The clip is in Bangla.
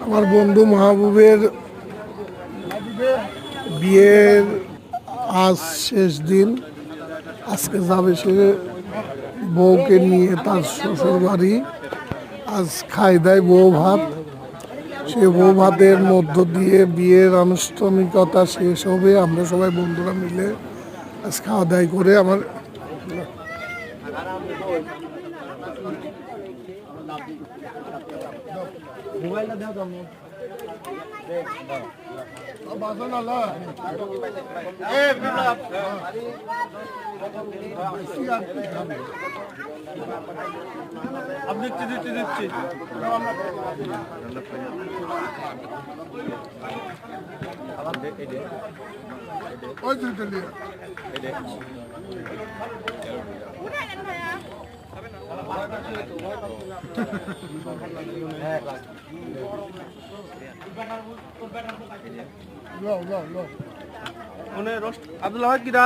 আমার বন্ধু মাহবুবের বিয়ের আজ শেষ দিন। আজকে যাবে সে বউকে নিয়ে তার শ্বশুর বাড়ি। আজ খাই দায় বউ ভাত। সে বউ ভাতের মধ্য দিয়ে বিয়ের আনুষ্ঠানিকতা শেষ হবে। আমরা সবাই বন্ধুরা মিলে আজ খাওয়া দাওয়া করে আমার দিচ্ছি ওই দুটো নিয়ে আব্দুল্লাহ কিরা